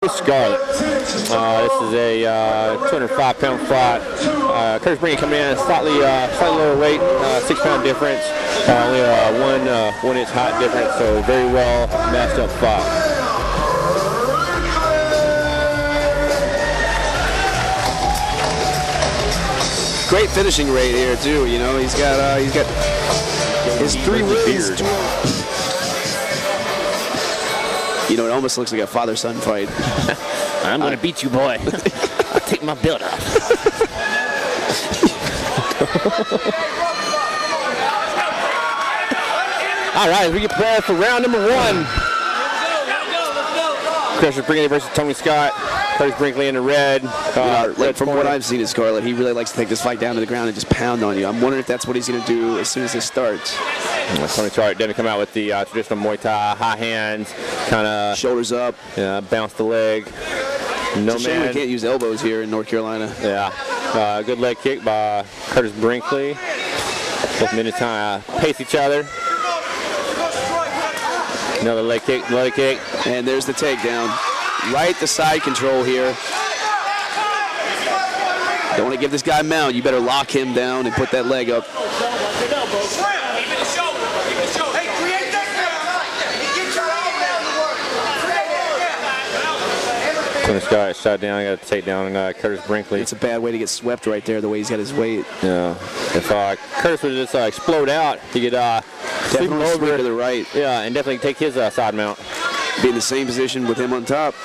Scarlett. This is a 205-pound fight. Curtis Brinkley coming in slightly lower weight, 6-pound difference, only one inch height difference, so very well matched up fight. Great finishing rate here too. You know, he's got his 3 wins. You know, it almost looks like a father-son fight. I'm going to beat you, boy. I'll take my belt off. All right, we get prepared for round number 1. Curtis Brinkley versus Tony Scott. Curtis Brinkley in the red. From what I've seen of Scarlett, he really likes to take this fight down to the ground and just pound on you. I'm wondering if that's what he's going to do as soon as this starts. Tony Scott didn't come out with the traditional Muay Thai, high hands, kind of shoulders up, bounce the leg. No man. We can't use elbows here in North Carolina. Yeah, good leg kick by Curtis Brinkley. Both men kind of pace each other. Another leg kick, and there's the takedown. Right to side control here. Don't want to give this guy a mount. You better lock him down and put that leg up. Tony Scott shot down. Got to take down Curtis Brinkley. It's a bad way to get swept right there, the way he's got his weight. Yeah. If Curtis would just explode out, he could sweep him over to the right. Yeah, and definitely take his side mount. Be in the same position with him on top.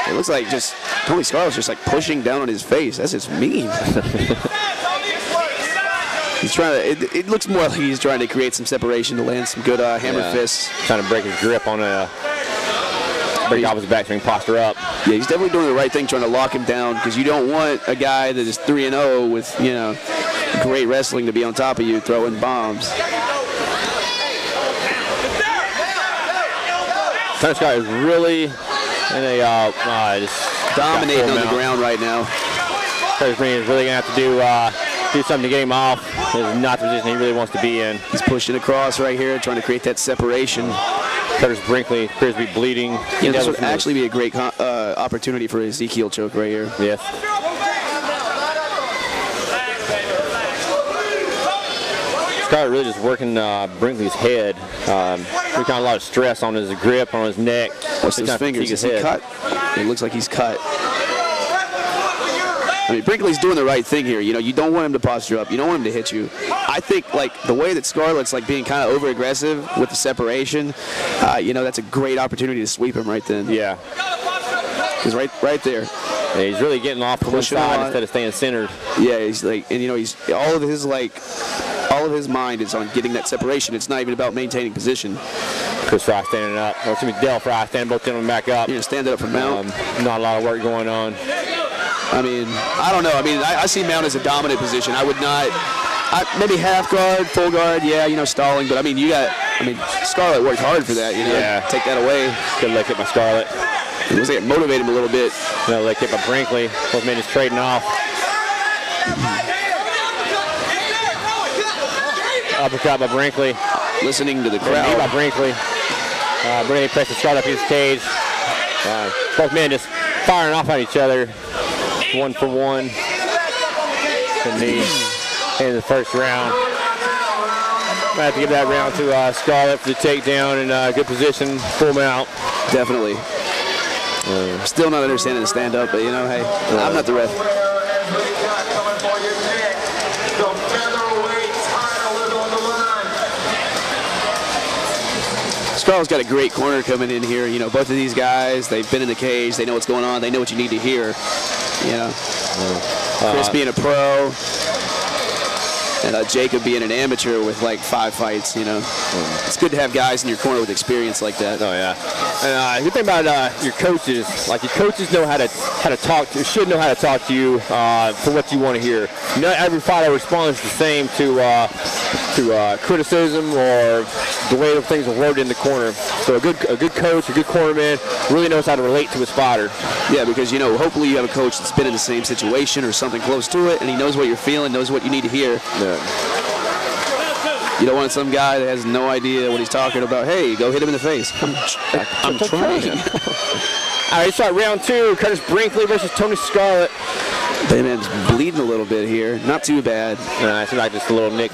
It looks like just Tony Scarlett's just like pushing down on his face. That's just mean. He's trying to. It looks more like he's trying to create some separation to land some good hammer fists. Trying to break his grip on break off his backswing posture up. Yeah, he's definitely doing the right thing, trying to lock him down, because you don't want a guy that is 3-0 with great wrestling to be on top of you throwing bombs. Tony Scott is really in a just dominating on the ground right now. Curtis Brinkley is really gonna have to do something to get him off. This is not the position he really wants to be in. He's pushing across right here, trying to create that separation. Curtis Brinkley appears to be bleeding. This would actually be a great opportunity for Ezekiel choke right here. Yes. Scott really just working Brinkley's head. We got a lot of stress on his grip, on his neck. What's his fingers? Is he cut? It looks like he's cut. I mean, Brinkley's doing the right thing here. You don't want him to posture up. You don't want him to hit you. I think, like, the way that Scarlett's, like, being kind of over-aggressive with the separation, that's a great opportunity to sweep him right then. Yeah. He's right there. Yeah, he's really getting off to one side instead of staying centered. Yeah, he's like, and he's all of his mind is on getting that separation. It's not even about maintaining position. Chris Fry standing up. Or excuse me, Del Fry standing both gentlemen back up. Stand up for mount. Not a lot of work going on. I mean, I don't know. I mean, I see mount as a dominant position. I would not. Maybe half guard, full guard, stalling. But I mean, Scarlett worked hard for that. Yeah. Take that away. Good leg hit by Scarlett. It looks like it motivated him a little bit. Another leg hit by Brinkley. Both men just trading off. Uppercut by Brinkley. Listening to the crowd. Knee by Brinkley. Brinkley presses Scarlett up his cage. Both men just firing off on each other. 1 for 1. The knee in the first round. Might have to give that round to Scarlett for the takedown and good position, full mount. Definitely. Still not understanding the stand-up, but hey, I'm not the ref. Scarlett's got a great corner coming in here. Both of these guys, they've been in the cage. They know what's going on. They know what you need to hear. Chris being a pro, and Jacob being an amateur with like 5 fights. It's good to have guys in your corner with experience like that. Oh yeah. And the good thing about your coaches, like your coaches know how to talk to, should know how to talk to you for what you want to hear. Not every fighter responds the same to criticism or the way of things are worded in the corner. So a good coach, a good cornerman really knows how to relate to his fighter. Yeah, because hopefully you have a coach that's been in the same situation or something close to it, and he knows what you're feeling, knows what you need to hear. Yeah. You don't want some guy that has no idea what he's talking about. Hey, go hit him in the face. I'm trying. All right, start round 2. Curtis Brinkley versus Tony Scarlett. Bayman's bleeding a little bit here. Not too bad. It's like just a little nick.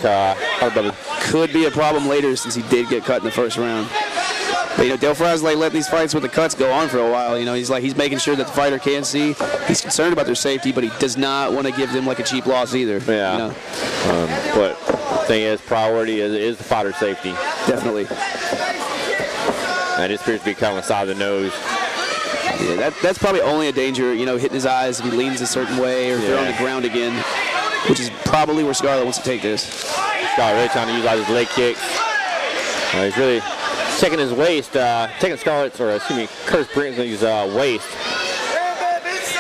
Could be a problem later since he did get cut in the first round. But, you know, Dale Fry's like letting these fights with the cuts go on for a while. You know, he's making sure that the fighter can see. He's concerned about their safety, but he does not want to give them like a cheap loss either. Yeah. You know? But the thing is, priority is the fighter's safety. Definitely. And it appears to be kind of side of the nose. Yeah, that's probably only a danger, you know, hitting his eyes if he leans a certain way or if they're on the ground again, which is probably where Scarlett wants to take this. Scarlett really trying to use his leg kicks. He's really taking his waist, taking Curtis Brinkley's waist.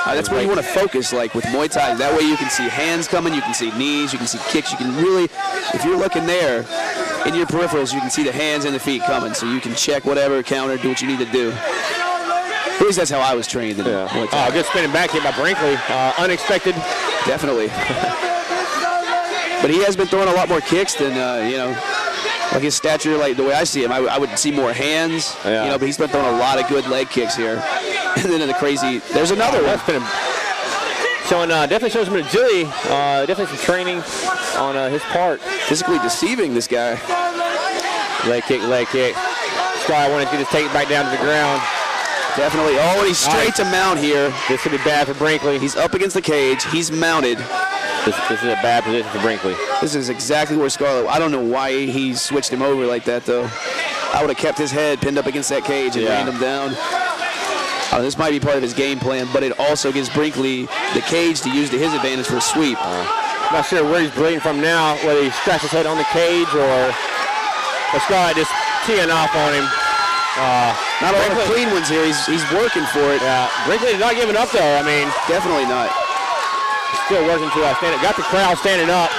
That's where you want to focus, like with Muay Thai. That way you can see hands coming, you can see knees, you can see kicks. You can really, if you're looking there, in your peripherals, you can see the hands and the feet coming, so you can check whatever, counter, do what you need to do. At least that's how I was trained in Muay Thai. Good spinning back hit by Brinkley. Unexpected. Definitely. But he has been throwing a lot more kicks than, you know, like his stature, like the way I see him, I would see more hands, you know, but he's been throwing a lot of good leg kicks here. And then in the crazy, there's another one. Showing, definitely showing some agility, definitely some training on his part. Physically deceiving this guy. Leg kick, leg kick. Sky wanted to just take it back down to the ground. Definitely. Oh, and he's straight to mount here. This could be bad for Brinkley. He's up against the cage. He's mounted. This is a bad position for Brinkley. This is exactly where Scarlett, I don't know why he switched him over like that, though. I would have kept his head pinned up against that cage and rained him down. This might be part of his game plan, but it also gives Brinkley the cage to use to his advantage for a sweep. I'm not sure where he's bleeding from now, whether he scratched his head on the cage or Scarlett just teeing off on him. Not a lot of clean ones here. He's working for it. Yeah, Brinkley's not giving up, though. I mean, definitely not. Still working to stand up. Got the crowd standing up.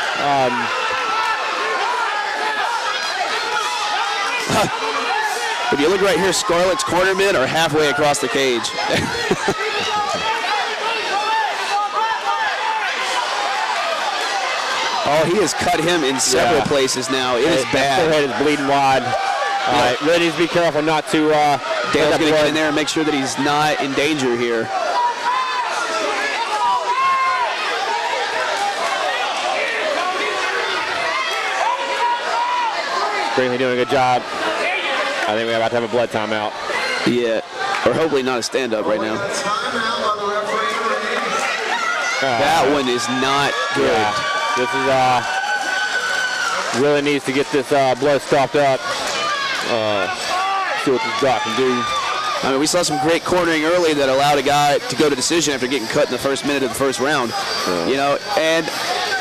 If you look right here, Scarlett's cornermen are halfway across the cage. Oh, he has cut him in several places now. It is bad. His forehead is bleeding wide. Really needs to be careful not to. Dale's going to get in there and make sure that he's not in danger here. Brinkley doing a good job. I think we're about to have a blood timeout. Yeah, or hopefully not a stand-up right now. That one is not good. Yeah. This is really needs to get this blood stopped up. See what this doc can do. I mean, we saw some great cornering early that allowed a guy to go to decision after getting cut in the first minute of the first round. You know, and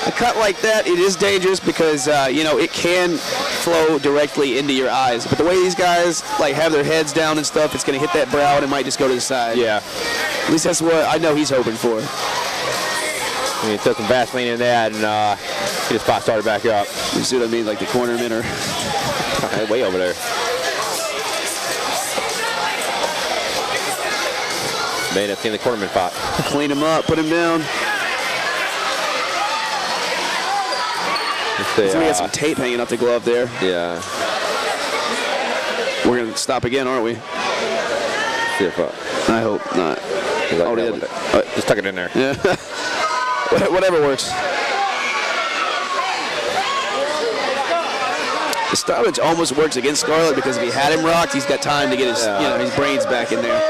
a cut like that, it is dangerous because, you know, it can flow directly into your eyes. But the way these guys, like, have their heads down and stuff, it's going to hit that brow and it might just go to the side. Yeah. At least that's what I know he's hoping for. I mean, he took some Vaseline in that and he just got started back up. You see what I mean? Like the cornermen are way over there. Man, I've seen the cornerman fight. Clean him up, put him down. So we got some tape hanging off the glove there. Yeah. We're going to stop again, aren't we? See if, I hope not. Just tuck it in there. Yeah. Whatever works. The stoppage almost works against Scarlett because if he had him rocked, he's got time to get his, you know, his brains back in there.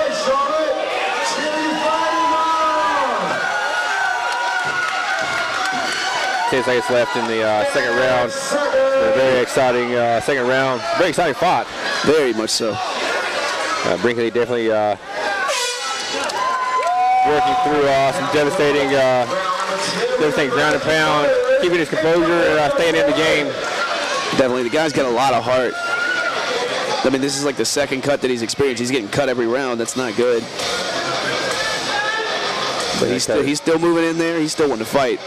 10 seconds left in the second round. A very exciting second round. Very exciting fight. Very much so. Brinkley definitely working through some devastating ground and pound, keeping his composure, staying in the game. Definitely, the guy's got a lot of heart. I mean, this is like the second cut that he's experienced. He's getting cut every round. That's not good. But he's still moving in there. He's still wanting to fight.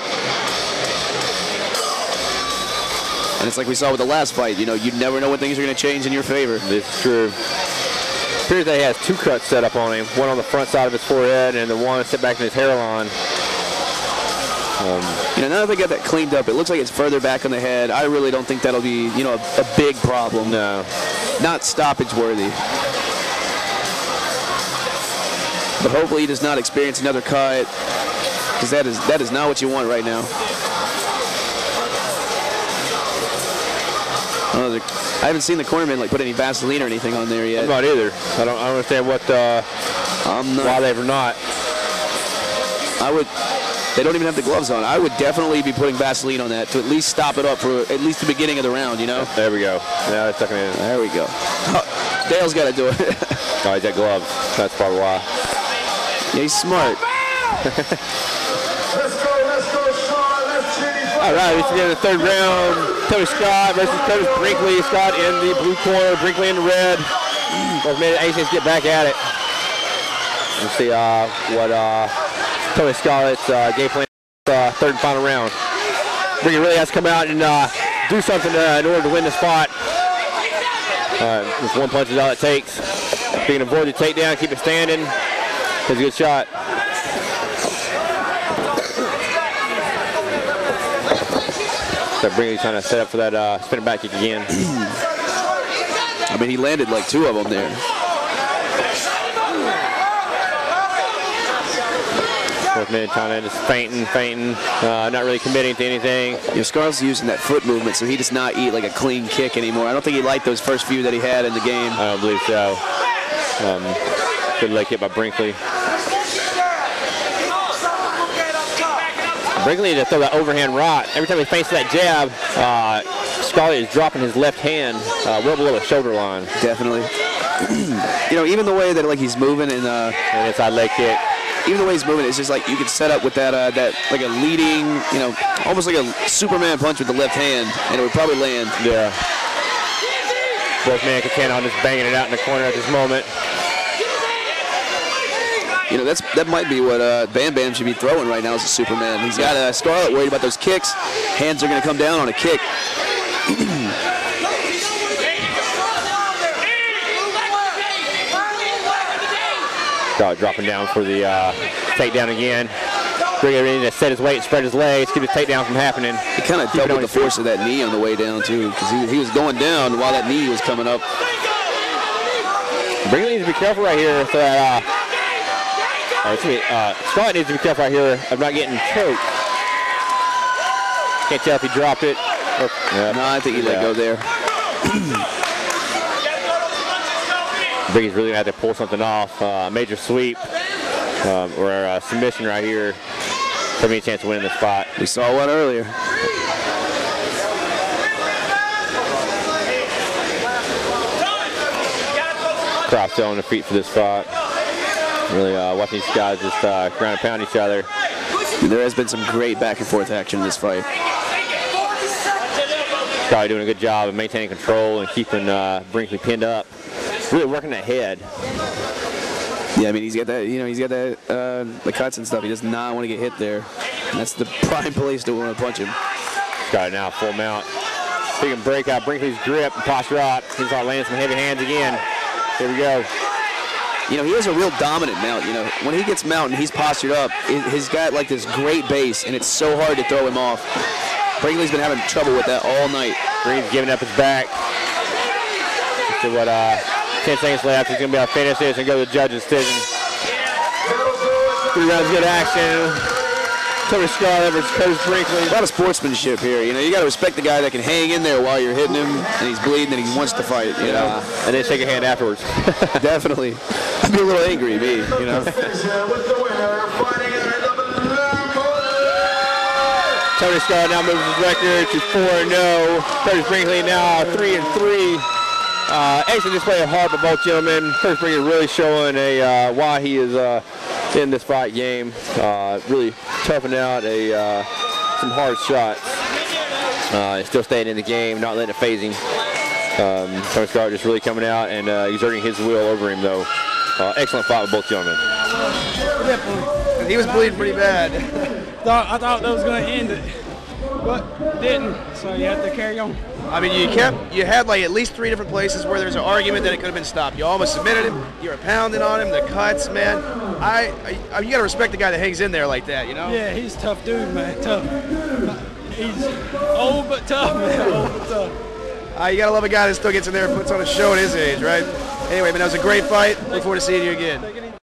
And it's like we saw with the last fight. You know, you never know when things are going to change in your favor. This is true. Appears that he has two cuts set up on him. One on the front side of his forehead and the one set back in his hairline. You know, now that they got that cleaned up, it looks like it's further back on the head. I really don't think that'll be, you know, a big problem. No. Not stoppage worthy. But hopefully he does not experience another cut, because that is not what you want right now. I haven't seen the cornerman like put any Vaseline or anything on there yet. I'm not either. I don't understand what why they've not. They don't even have the gloves on. I would definitely be putting Vaseline on that to at least stop it up for at least the beginning of the round, you know? There we go. Now it's stuck in. There we go. Oh, Dale's got to do it. Oh, he's got gloves. That's probably why. Yeah, he's smart. All right, we begin the third round. Tony Scott versus Curtis Brinkley. Scott in the blue corner, Brinkley in the red. Both made it Aces get back at it. Let's see what Tony Scarlett's game plan third and final round. Brinkley really has to come out and do something in order to win the spot. Just one punch is all it takes. If he can avoid the takedown, keep it standing. That's a good shot. So Brinkley trying to set up for that spinning back kick again. I mean, he landed like 2 of them there. Fourth minute, trying to just fainting, not really committing to anything. You know, Scarlett's using that foot movement, so he does not eat like a clean kick anymore. I don't think he liked those first few that he had in the game. I don't believe so. Good leg hit by Brinkley. Brinkley to throw that overhand right. Every time he feints that jab, Scarlett is dropping his left hand well below the shoulder line. Definitely. You know, even the way that like he's moving and inside leg kick. Even the way he's moving, it's just like you could set up with that like a leading, you know, almost like a Superman punch with the left hand, and it would probably land. Yeah. Both men contend on just banging it out in the corner at this moment. You know, that might be what Bam Bam should be throwing right now as a Superman. He's got Scarlett worried about those kicks. Hands are going to come down on a kick. Scarlett dropping down for the takedown again. Brinkley needing to set his weight and spread his legs, keep the takedown from happening. He kind of doubled the force of that knee on the way down, too, because he was going down while that knee was coming up. Brinkley needs to be careful right here. So Scarlett needs to be careful right here of not getting choked. Can't tell if he dropped it. No, I think he let go there. Brinkley's really going to have to pull something off. Major sweep or a submission right here. Give me a chance to win in the spot. We saw one earlier. Crowd still on their feet for this spot. Really watching these guys just ground and pound each other. There has been some great back and forth action in this fight. Probably doing a good job of maintaining control and keeping Brinkley pinned up. Really working that head. Yeah, I mean he's got that. You know, he's got that the cuts and stuff. He does not want to get hit there. And that's the prime place to want to punch him. Got it now, full mount. He can break out Brinkley's grip and posture out. He's landing some heavy hands again. Here we go. You know, he has a real dominant mount. You know, when he gets mount and he's postured up, he's got like this great base, and it's so hard to throw him off. Brinkley's been having trouble with that all night. Green's giving up his back. Let's see what 10 seconds left. He's going to be able to finish this and go to the judge's decision. 3 rounds of good action. Tony Scarlett versus Curtis Brinkley. A lot of sportsmanship here. You know, you got to respect the guy that can hang in there while you're hitting him, and he's bleeding, and he wants to fight. You know, and then shake a hand afterwards. Definitely. I'd be a little angry, me. You know. Tony Scarlett now moves his record to 4-0. Curtis Brinkley now 3-3. Excellent display of heart by both gentlemen. Curtis Brinkley really showing why he is in this fight game. Really toughing out some hard shots. Still staying in the game, not letting it phase him. Tony Scarlett just really coming out and exerting his will over him, though. Excellent fight with both gentlemen. He was bleeding pretty bad. I thought that was going to end it. but didn't. So you have to carry on. I mean, you had like at least 3 different places where there's an argument that it could have been stopped. You almost submitted him. You were pounding on him. The cuts, man. You gotta respect the guy that hangs in there like that, you know? Yeah, he's a tough dude, man. Tough. He's old but tough, man. Old but tough. You gotta love a guy that still gets in there and puts on a show at his age, right? Anyway, man, that was a great fight. Look forward to seeing you again.